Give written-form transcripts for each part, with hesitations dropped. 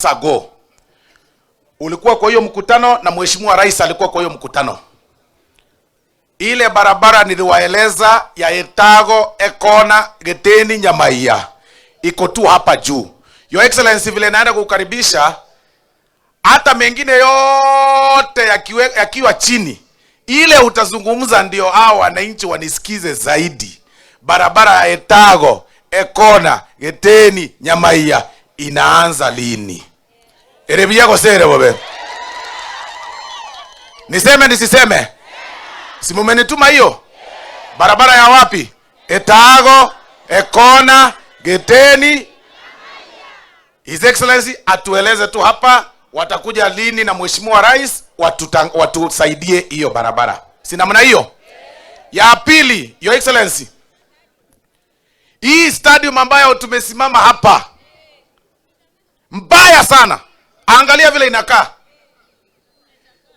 ago ulikuwa kwa hiyo mkutano na mheshimiwa rais alikuwa kwa hiyo mkutano. Ile barabara niliwaeleza ya Etago, Ekona, Geteni, Nyamaiya iko tu hapa juu. Your Excellency, vile naenda kukaribisha, hata mengine yote yakiwa chini, ile utazungumza ndio hao wananchi wanisikize zaidi. Barabara ya Etago, Ekona, Geteni, Nyamaiya inaanza lini? Erebia gosere bobe. Niseme nisiseme? Si mumenituma hiyo? Barabara ya wapi? Etago, Ekona, Geteni. His Excellency atueleze tu hapa watakuja lini na mheshimiwa rais watusaidie hiyo barabara. Si namna hiyo? Ya pili, Your Excellency, hii stadium ambayo tumesimama hapa mbaya sana. Angalia vile inakaa.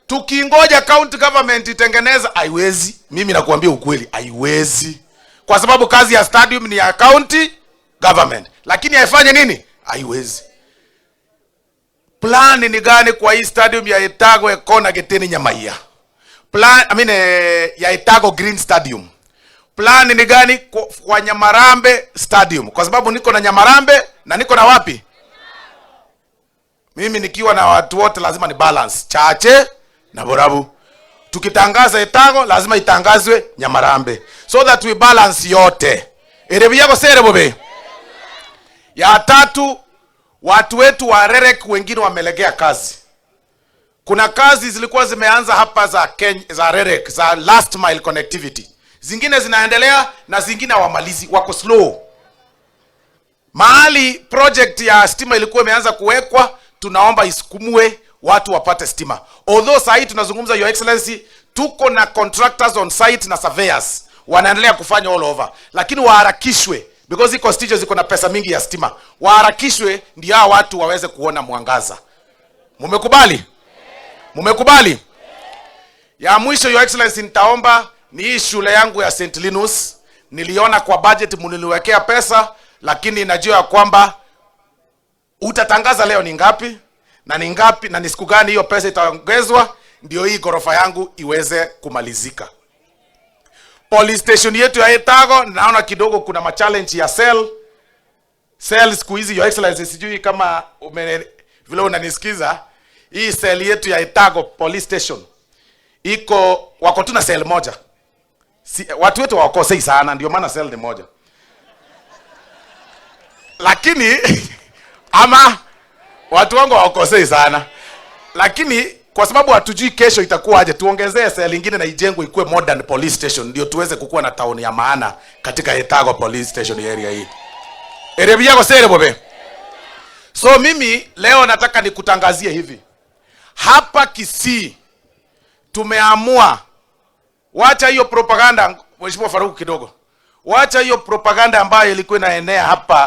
Tukingoja county government itengeneza, haiwezi. Mimi nakuambia ukweli, haiwezi. Kwa sababu kazi ya stadium ni ya county government. Lakini haifanye nini? Haiwezi. Plan ni gani kwa hii stadium ya Etago, Ekona, Geteni, Nyamaiya? Ya Etago Green Stadium. Plan ni gani kwa Nyamarambe Stadium? Kwa sababu niko na Nyamarambe na niko na wapi? Mimi nikiwa na watu wote lazima ni balance. Chache na Borabu. Tukitangaza Etago lazima itangazwe Nyamarambe, so that we balance yote. Erebia gosere bobe. Ya tatu, watu wetu wa Rerek wengine wamelegea kazi. Kuna kazi zilikuwa zimeanza hapa za Rerek, za last mile connectivity. Zingine zinaendelea na zingine hawamalizi, wako slow. Mahali project ya stima ilikuwa imeanza kuwekwa, tunaomba isukumwe watu wapate stima. Although sasa tunazungumza, Your Excellency, tuko na contractors on site na surveyors wanaendelea kufanya all over, lakini waharakishwe because iko stages ziko na pesa mingi ya stima. Waharakishwe ndio hao watu waweze kuona mwangaza. Mumekubali? Mumekubali? Ya mwisho, Your Excellency, nitaomba ni hii shule yangu ya St. Linus. Niliona kwa budget mniliwekea pesa, lakini najua ya kwamba utatangaza leo ni ngapi na ni siku gani hiyo pesa itaongezwa ndio hii gorofa yangu iweze kumalizika. Police station yetu ya Etago naona kidogo kuna challenge ya cell siku hizi. Your Excellency, sijui kama vile unanisikiza, hii cell yetu ya Etago police station wako tu na cell moja. Watu wetu hawakosei sana, ndio maana cell ni moja. Lakini ama watu wangu hawakosei sana, lakini kwa sababu hatujui kesho itakuwa aje, tuongezee cell nyingine na ijengwe ikuwe modern police station ndio tuweze kukua na town ya maana katika Etago police station area hii. Erebia gosere bobe. So mimi leo nataka nikutangazie hivi. Hapa Kisii tumeamua, wacha hiyo propaganda, Mheshimiwa Faruku kidogo. Wacha hiyo propaganda ambayo ilikuwa inaenea hapa